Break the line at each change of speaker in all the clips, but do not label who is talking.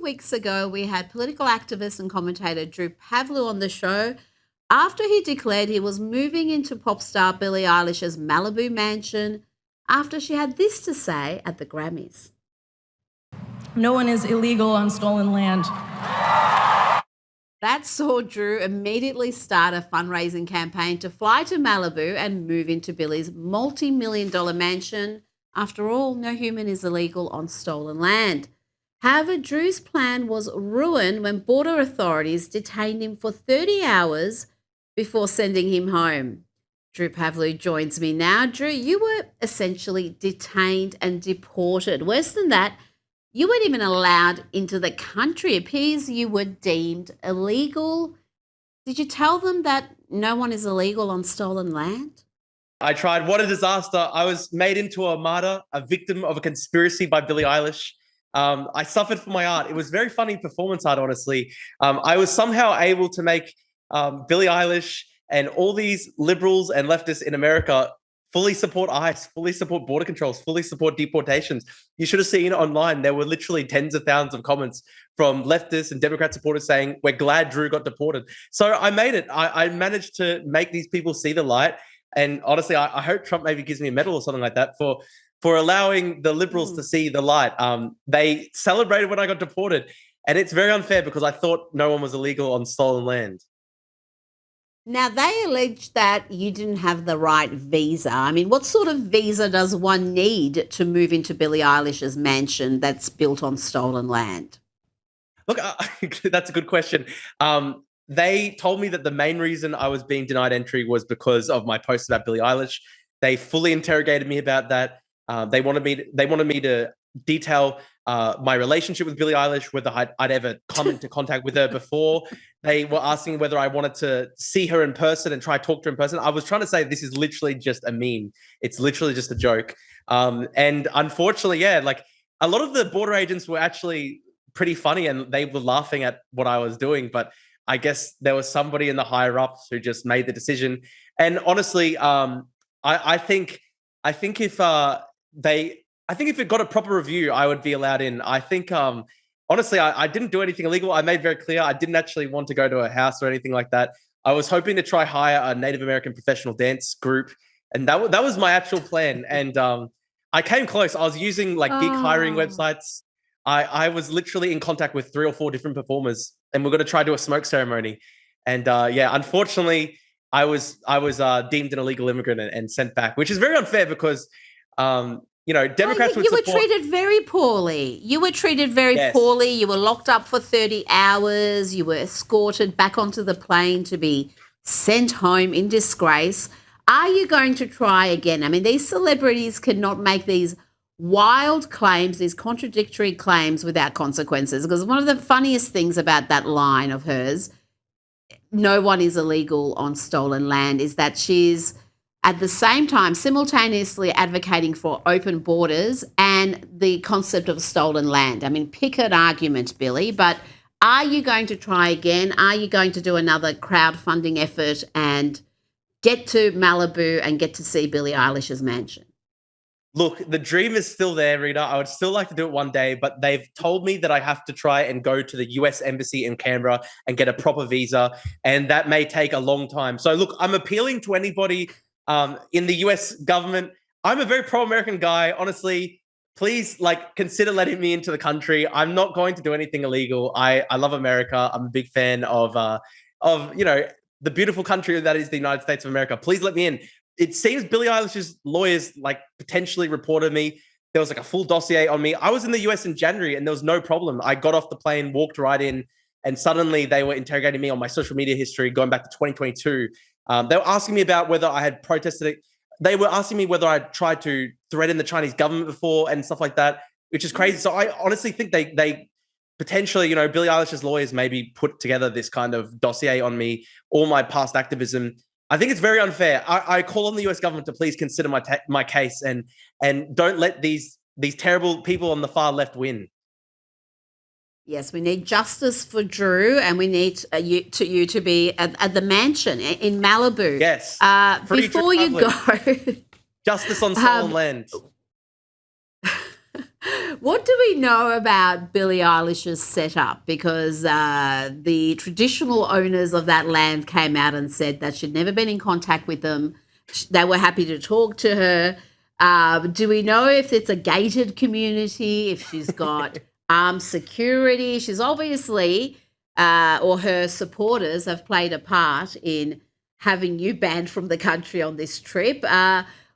of weeks ago, we had political activist and commentator Drew Pavlou on the show after he declared he was moving into pop star Billie Eilish's Malibu mansion after she had this to say at the Grammys.
No one is illegal on stolen land.
That saw Drew immediately start a fundraising campaign to fly to Malibu and move into Billie's multi-million-dollar mansion. After all, no human is illegal on stolen land. However, Drew's plan was ruined when border authorities detained him for 30 hours before sending him home. Drew Pavlou joins me now. Drew, you were essentially detained and deported. Worse than that, you weren't even allowed into the country. It appears you were deemed illegal. Did you tell them that no one is illegal on stolen land?
I tried. What a disaster. I was made into a martyr, a victim of a conspiracy by Billie Eilish. I suffered for my art. It was very funny performance art, honestly. I was somehow able to make Billie Eilish and all these liberals and leftists in America fully support ICE, fully support border controls, fully support deportations. You should have seen online. There were literally tens of thousands of comments from leftists and Democrat supporters saying, we're glad Drew got deported. So I made it. I managed to make these people see the light. And honestly, I hope Trump maybe gives me a medal or something like that for allowing the liberals to see the light. They celebrated when I got deported. And it's very unfair because I thought no one was illegal on stolen land.
Now, they allege that you didn't have the right visa. I mean, what sort of visa does one need to move into Billie Eilish's mansion that's built on stolen land?
Look, that's a good question. They told me that the main reason I was being denied entry was because of my post about Billie Eilish. They fully interrogated me about that. They wanted me to detail my relationship with Billie Eilish, whether I'd ever come into contact with her before. They were asking whether I wanted to see her in person and try to talk to her in person. I was trying to say this is literally just a meme. It's literally just a joke. And unfortunately, yeah, like a lot of the border agents were actually pretty funny and they were laughing at what I was doing. But I guess there was somebody in the higher ups who just made the decision. And honestly, I think if it got a proper review, I would be allowed in. I think, honestly, I didn't do anything illegal. I made very clear I didn't actually want to go to a house or anything like that. I was hoping to try hire a Native American professional dance group, and that was my actual plan. And I came close. I was using like gig hiring websites. I was literally in contact with 3 or 4 different performers, and we're going to try to do a smoke ceremony. And yeah, unfortunately, I was deemed an illegal immigrant and sent back, which is very unfair because Democrats would support.
You were treated very poorly. You were treated very poorly. You were locked up for 30 hours. You were escorted back onto the plane to be sent home in disgrace. Are you going to try again? I mean, these celebrities cannot make these wild claims, these contradictory claims without consequences. Because one of the funniest things about that line of hers, no one is illegal on stolen land, is that she's at the same time simultaneously advocating for open borders and the concept of stolen land. I mean, pick an argument, Billie, but are you going to try again? Are you going to do another crowdfunding effort and get to Malibu and get to see Billie Eilish's mansion?
Look, the dream is still there, Rita. I would still like to do it one day, but they've told me that I have to try and go to the US Embassy in Canberra and get a proper visa, and that may take a long time. So look, I'm appealing to anybody in the US government. I'm a very pro-American guy. Honestly, please consider letting me into the country. I'm not going to do anything illegal. I love America. I'm a big fan of the beautiful country that is the United States of America. Please let me in. It seems Billie Eilish's lawyers potentially reported me. There was a full dossier on me. I was in the US in January and there was no problem. I got off the plane, walked right in, and suddenly they were interrogating me on my social media history going back to 2022. They were asking me about whether I had protested it. They were asking me whether I'd tried to threaten the Chinese government before and stuff like that, which is crazy. So I honestly think they potentially, Billie Eilish's lawyers maybe put together this kind of dossier on me, all my past activism. I think it's very unfair. I call on the US government to please consider my case and don't let these terrible people on the far left win.
Yes, we need justice for Drew, and we need you to be at the mansion in Malibu.
Yes.
Before you go,
justice on stolen land.
What do we know about Billie Eilish's setup? Because the traditional owners of that land came out and said that she'd never been in contact with them. They were happy to talk to her. Do we know if it's a gated community, if she's got armed security? She's obviously, or her supporters have played a part in having you banned from the country on this trip.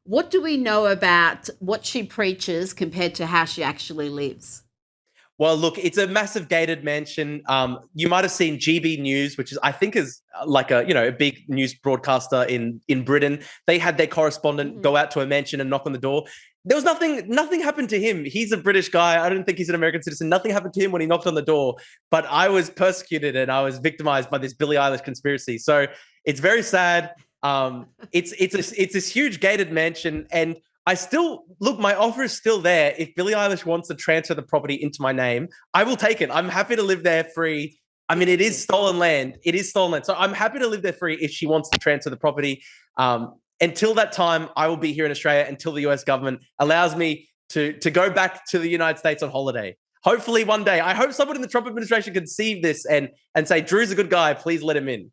What do we know about what she preaches compared to how she actually lives?
Well, look, it's a massive gated mansion. You might have seen GB News, which is I think is like a big news broadcaster in Britain. They had their correspondent go out to a mansion and knock on the door. There was nothing happened to him. He's a British guy. I don't think he's an American citizen. Nothing happened to him when he knocked on the door. But I was persecuted and I was victimized by this Billie Eilish conspiracy. So it's very sad. It's this huge gated mansion, and I still look. My offer is still there. If Billie Eilish wants to transfer the property into my name, I will take it. I'm happy to live there free. I mean, it is stolen land. It is stolen land, so I'm happy to live there free if she wants to transfer the property. Until that time, I will be here in Australia until the US government allows me to go back to the United States on holiday. Hopefully, one day. I hope someone in the Trump administration can see this and say, "Drew's a good guy. Please let him in."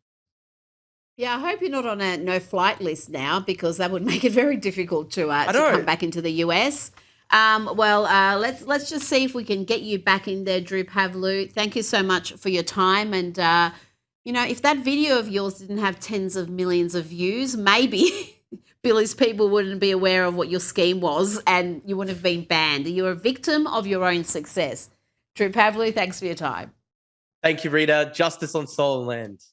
Yeah, I hope you're not on a no-flight list now, because that would make it very difficult to come back into the US. Let's just see if we can get you back in there, Drew Pavlou. Thank you so much for your time. And, if that video of yours didn't have tens of millions of views, maybe Billie's people wouldn't be aware of what your scheme was and you wouldn't have been banned. You're a victim of your own success. Drew Pavlou, thanks for your time.
Thank you, Rita. Justice on stolen land.